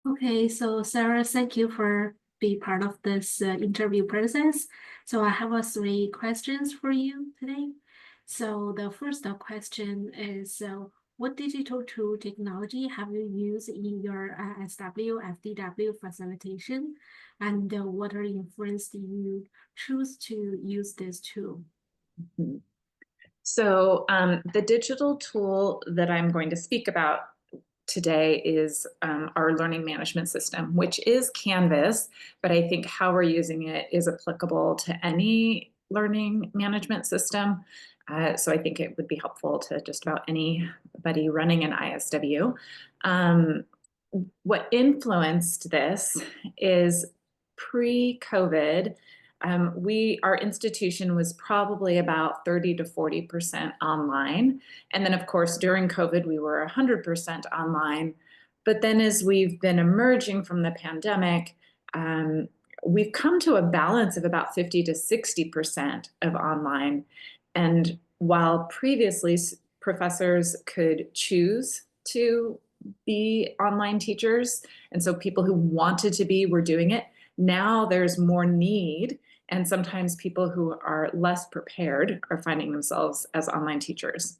Okay, so Sarah, thank you for being part of this interview process. So I have three questions for you today. So the first question is, what digital tool technology have you used in your SW, FDW facilitation, and what are influence do you choose to use this tool? Mhm. So, the digital tool that I'm going to speak about today is our learning management system, which is Canvas, but I think how we're using it is applicable to any learning management system. So I think it would be helpful to just about anybody running an ISW. Um, what influenced this is pre-COVID, our institution was probably about 30 to 40% online. And then, of course, during COVID, we were 100% online. But then, as we've been emerging from the pandemic, we've come to a balance of about 50 to 60% of online. And while previously professors could choose to be online teachers, and so people who wanted to be were doing it, now there's more need, and sometimes people who are less prepared are finding themselves as online teachers.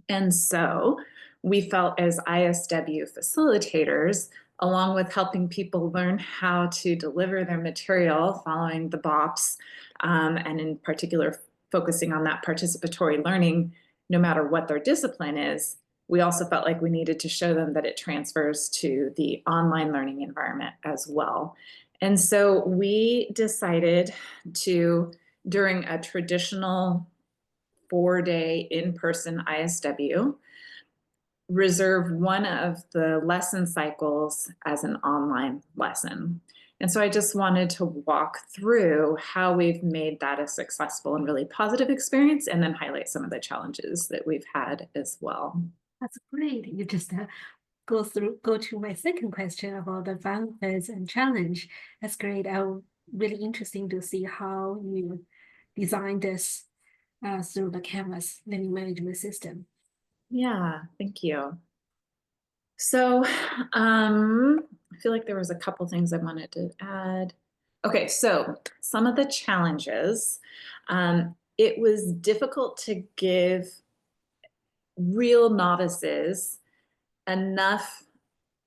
And so we felt as ISW facilitators, along with helping people learn how to deliver their material following the BOPs, and in particular focusing on that participatory learning, no matter what their discipline is, we also felt like we needed to show them that it transfers to the online learning environment as well. And so we decided to, during a traditional 4-day in-person ISW, reserve one of the lesson cycles as an online lesson. And so I just wanted to walk through how we've made that a successful and really positive experience, and then highlight some of the challenges that we've had as well. That's great. You just go to my second question about the benefits and challenge. That's great. Really interesting to see how you design this through the Canvas learning management system. Yeah, thank you. So I feel like there was a couple things I wanted to add. Okay, so some of the challenges. It was difficult to give real novices enough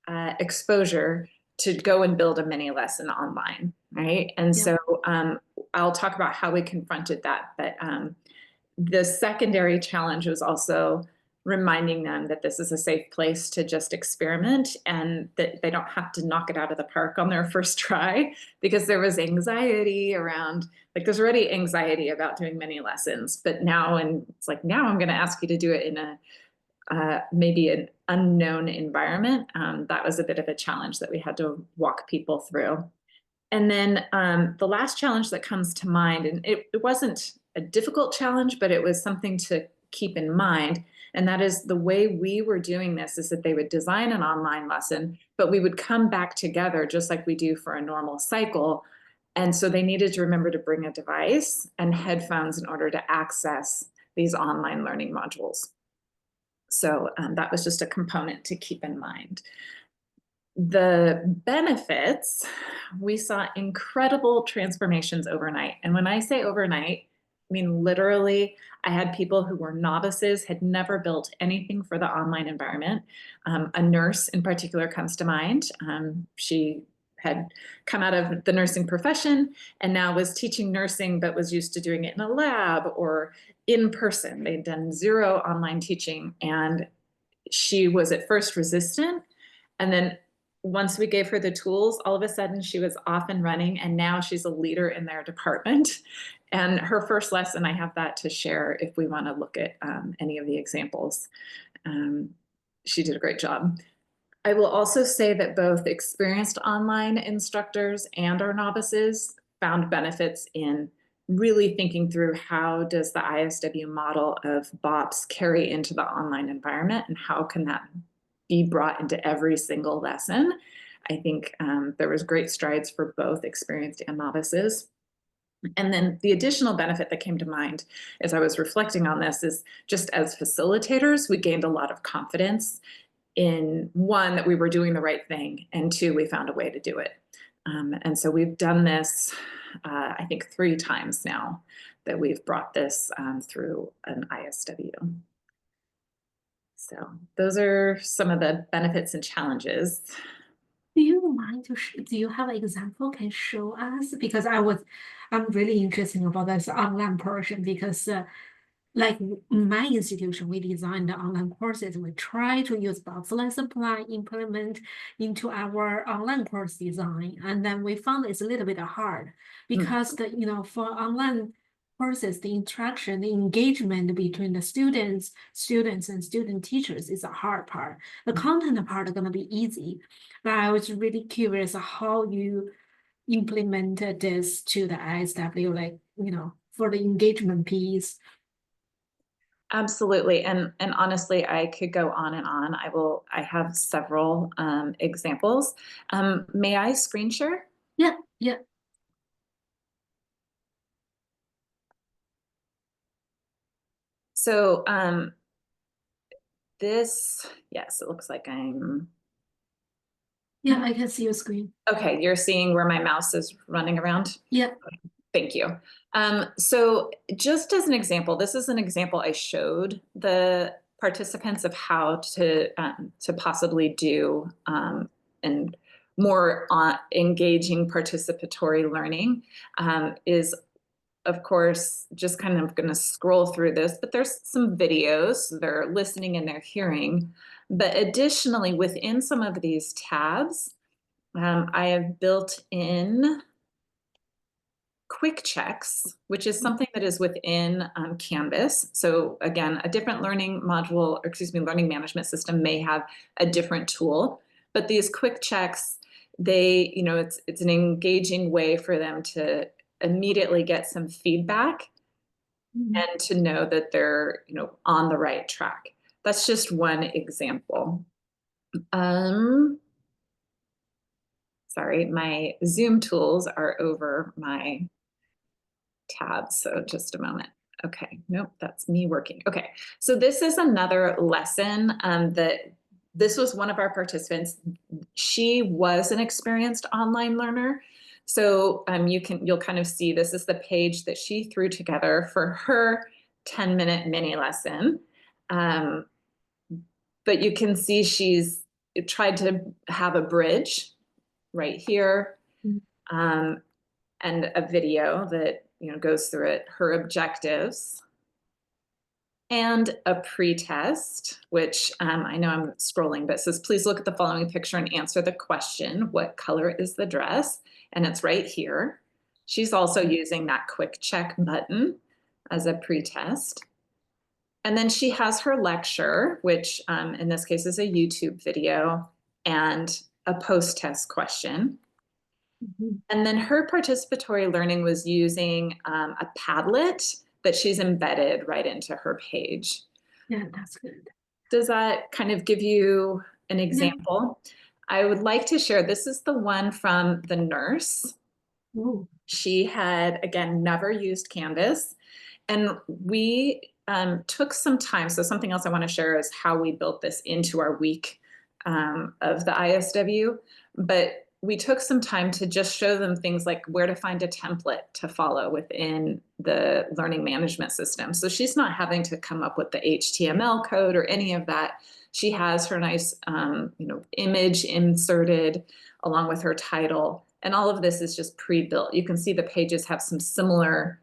exposure to go and build a mini lesson online, right? And Yeah. so I'll talk about how we confronted that. But the secondary challenge was also reminding them that this is a safe place to just experiment and that they don't have to knock it out of the park on their first try, because there was anxiety around, like, there's already anxiety about doing mini lessons, but now, and it's like, now I'm going to ask you to do it in a maybe an unknown environment. That was a bit of a challenge that we had to walk people through. And then the last challenge that comes to mind, and it wasn't a difficult challenge, but it was something to keep in mind. And that is the way we were doing this is that they would design an online lesson, but we would come back together just like we do for a normal cycle. And so they needed to remember to bring a device and headphones in order to access these online learning modules. So that was just a component to keep in mind. The benefits, we saw incredible transformations overnight. And when I say overnight, I mean literally, I had people who were novices, had never built anything for the online environment. A nurse in particular comes to mind. She had come out of the nursing profession and now was teaching nursing, but was used to doing it in a lab or in person. They'd done zero online teaching, and she was at first resistant. And then once we gave her the tools, all of a sudden she was off and running, and now she's a leader in their department. And her first lesson, I have that to share if we want to look at any of the examples. Um, she did a great job. I will also say that both experienced online instructors and our novices found benefits in really thinking through how does the ISW model of BOPs carry into the online environment, and how can that be brought into every single lesson. I think there was great strides for both experienced and novices. And then the additional benefit that came to mind as I was reflecting on this is just as facilitators, we gained a lot of confidence in one, that we were doing the right thing, and two, we found a way to do it. And so we've done this, I think 3 times now that we've brought this through an ISW. So those are some of the benefits and challenges. Do you mind to do you have an example can show us? Because I'm really interested about this online portion because like my institution, we designed the online courses. We try to use offline supply implement into our online course design, and then we found it's a little bit hard because for online courses, the interaction, the engagement between the students and student teachers is a hard part. The content part is gonna be easy, but I was really curious how you implemented this to the ISW, like for the engagement piece. Absolutely. And honestly, I could go on and on. I have several examples. May I screen share? Yeah, yeah. So yes, it looks like I'm. Yeah, I can see your screen. Okay, you're seeing where my mouse is running around? Yeah. Thank you. So just as an example, this is an example I showed the participants of how to possibly do and more engaging participatory learning is, of course, just kind of going to scroll through this, but there's some videos, they're listening and they're hearing. But additionally, within some of these tabs, I have built in quick checks, which is something that is within Canvas. So again, a different learning module, or excuse me, learning management system may have a different tool, but these quick checks, it's an engaging way for them to immediately get some feedback and to know that they're, on the right track. That's just one example. Sorry, my Zoom tools are over my tabs, so just a moment. Okay, nope, that's me working. Okay, so this is another lesson that this was one of our participants. She was an experienced online learner. So you'll kind of see this is the page that she threw together for her 10-minute mini lesson. But you can see she's tried to have a bridge right here, and a video that goes through it, her objectives, and a pretest, which I know I'm scrolling, but it says, please look at the following picture and answer the question, what color is the dress? And it's right here. She's also using that quick check button as a pretest. And then she has her lecture, which in this case is a YouTube video, and a post-test question. And then her participatory learning was using a Padlet that she's embedded right into her page. Yeah, that's good. Does that kind of give you an example? Yeah. I would like to share, this is the one from the nurse. Ooh. She had, again, never used Canvas. And we took some time. So something else I want to share is how we built this into our week of the ISW. But we took some time to just show them things like where to find a template to follow within the learning management system. So she's not having to come up with the HTML code or any of that. She has her nice, image inserted along with her title. And all of this is just pre-built. You can see the pages have some similar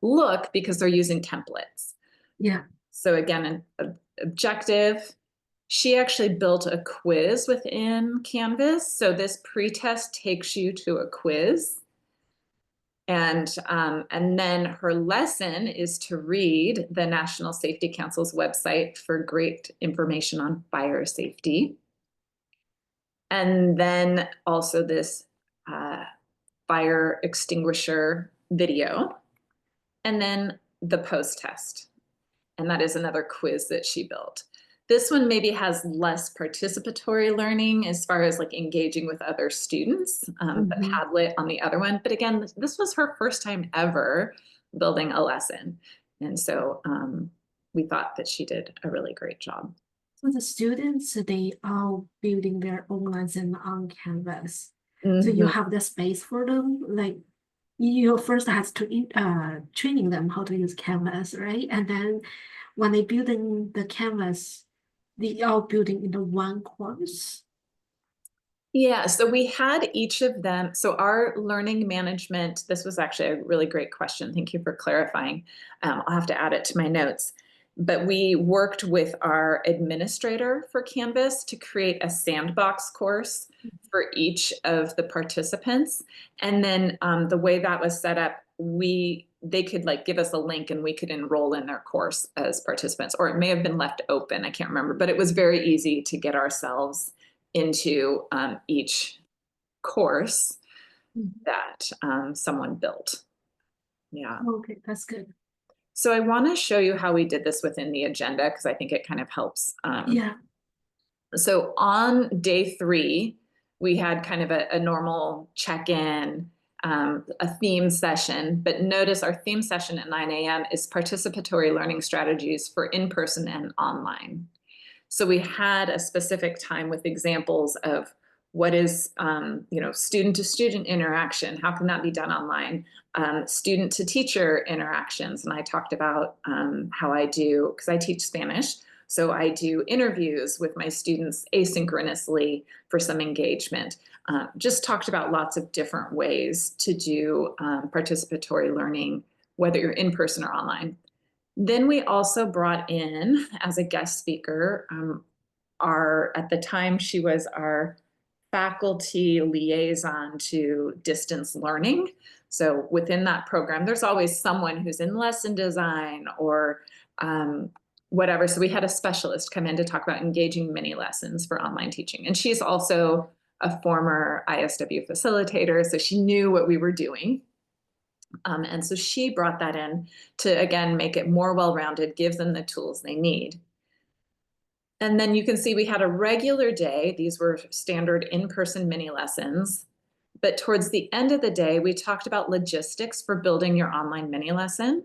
look because they're using templates. Yeah. So again, an objective. She actually built a quiz within Canvas. So this pretest takes you to a quiz. And then her lesson is to read the National Safety Council's website for great information on fire safety. And then also this fire extinguisher video. And then the post-test. And that is another quiz that she built. This one maybe has less participatory learning as far as like engaging with other students, the Padlet on the other one. But again, this was her first time ever building a lesson. And so we thought that she did a really great job. So the students, they are building their own lesson on Canvas. So you Mhm. have the space for them, like you first have to training them how to use Canvas, right? And then when they building the Canvas, they are building in the one course. Yeah, so we had each of them. So our learning management, this was actually a really great question. Thank you for clarifying. I'll have to add it to my notes. But we worked with our administrator for Canvas to create a sandbox course for each of the participants. And then the way that was set up, they could like give us a link and we could enroll in their course as participants, or it may have been left open. I can't remember, but it was very easy to get ourselves into each course that someone built. Yeah. Okay, that's good. So I want to show you how we did this within the agenda because I think it kind of helps. Yeah. So on day 3, we had kind of a normal check-in, a theme session, but notice our theme session at 9 a.m. is participatory learning strategies for in-person and online. So we had a specific time with examples of what is, student to student interaction. How can that be done online? Student to teacher interactions. And I talked about how I do, because I teach Spanish. So I do interviews with my students asynchronously for some engagement. Just talked about lots of different ways to do participatory learning, whether you're in person or online. Then we also brought in as a guest speaker, at the time she was our faculty liaison to distance learning. So within that program, there's always someone who's in lesson design or whatever. So we had a specialist come in to talk about engaging mini lessons for online teaching. And she's also a former ISW facilitator, so she knew what we were doing. And so she brought that in to, again, make it more well-rounded, give them the tools they need. And then you can see we had a regular day. These were standard in-person mini lessons. But towards the end of the day, we talked about logistics for building your online mini lesson.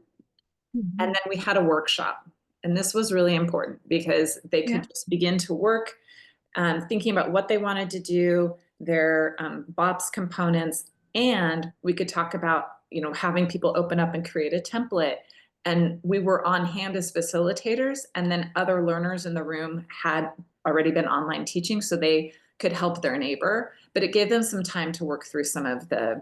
Mhm. And then we had a workshop. And this was really important because they could just begin to work thinking about what they wanted to do, their BOPS components, and we could talk about, having people open up and create a template. And we were on hand as facilitators, and then other learners in the room had already been online teaching, so they could help their neighbor. But it gave them some time to work through some of the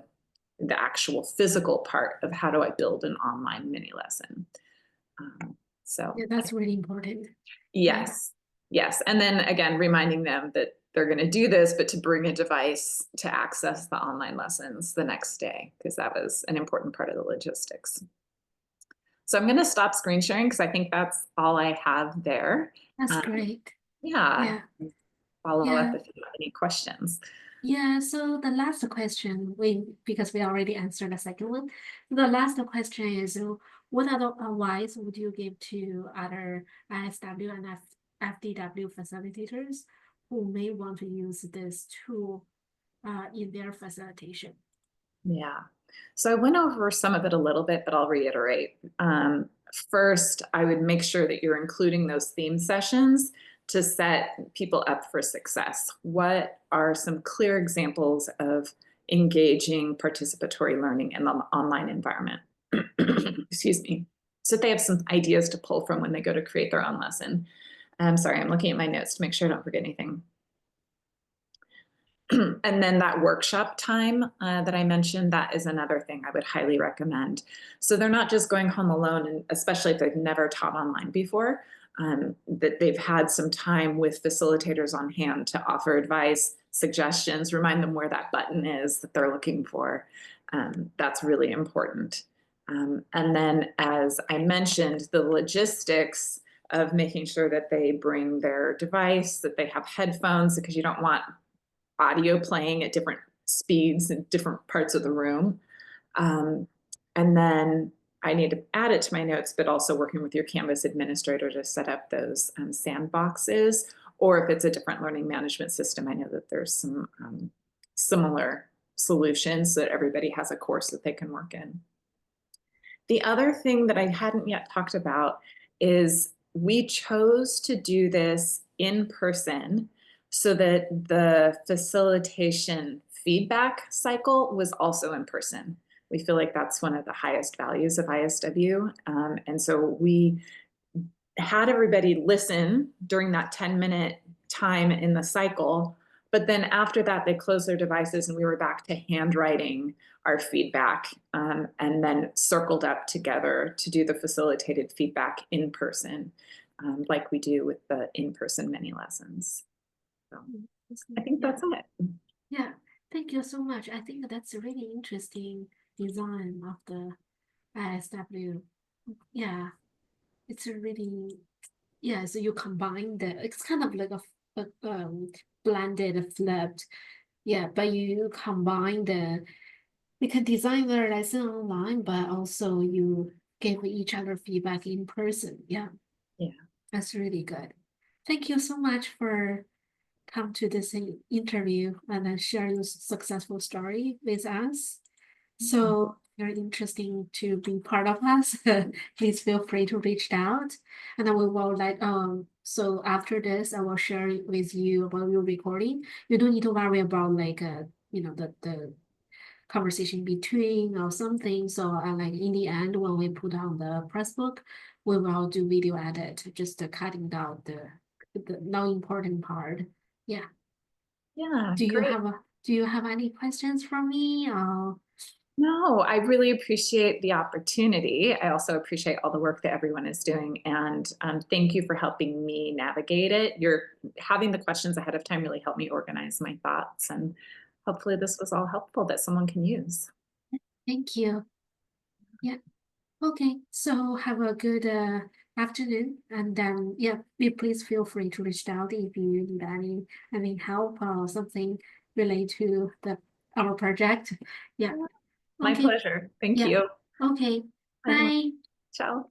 actual physical part of how do I build an online mini lesson. So Yeah, that's really important. yes, yes. And then again, reminding them that they're going to do this, but to bring a device to access the online lessons the next day, because that was an important part of the logistics. So I'm going to stop screen sharing because I think that's all I have there. That's great. Yeah, Yeah. follow up Yeah. if you have any questions. Yeah, so the last question, because we already answered the second one. The last question is, what other advice would you give to other ISW and FDW facilitators who may want to use this tool in their facilitation? Yeah. So I went over some of it a little bit, but I'll reiterate. First, I would make sure that you're including those theme sessions to set people up for success. What are some clear examples of engaging participatory learning in the online environment? Excuse me. So they have some ideas to pull from when they go to create their own lesson. I'm sorry, I'm looking at my notes to make sure I don't forget anything. And then that workshop time that I mentioned, that is another thing I would highly recommend. So they're not just going home alone, and especially if they've never taught online before, that they've had some time with facilitators on hand to offer advice, suggestions, remind them where that button is that they're looking for. That's really important. And then, as I mentioned, the logistics of making sure that they bring their device, that they have headphones, because you don't want audio playing at different speeds in different parts of the room. And then I need to add it to my notes, but also working with your Canvas administrator to set up those sandboxes, or if it's a different learning management system, I know that there's some similar solutions so that everybody has a course that they can work in. The other thing that I hadn't yet talked about is we chose to do this in person so that the facilitation feedback cycle was also in person. We feel like that's one of the highest values of ISW. And so we had everybody listen during that 10-minute time in the cycle, but then after that, they closed their devices and we were back to handwriting our feedback, and then circled up together to do the facilitated feedback in person, like we do with the in-person mini lessons. So I think that's it. Yeah, thank you so much. I think that's a really interesting design of the ISW. Yeah, it's a really, yeah, so you combine it's kind of like a blended flipped. Yeah, but you combine you can design the lesson online, but also you give each other feedback in person. Yeah. Yeah. That's really good. Thank you so much for come to this interview and then share your successful story with us. So very interesting to be part of us. Please feel free to reach out, and then we will so after this I will share it with you about your recording. You don't need to worry about the conversation between or something. So like in the end when we put on the press book, we will do video edit, just cutting down the non important part. Yeah. Yeah, Do great. you have any questions for me? No, I really appreciate the opportunity. I also appreciate all the work that everyone is doing, and thank you for helping me navigate it. You're having the questions ahead of time really helped me organize my thoughts, and hopefully this was all helpful that someone can use. Thank you. Yeah. Okay. So have a good afternoon, and then yeah, please feel free to reach out if you need any help or something related to our project. Yeah. My Okay. pleasure. Thank Yeah. you. Okay. Bye. Bye. Ciao.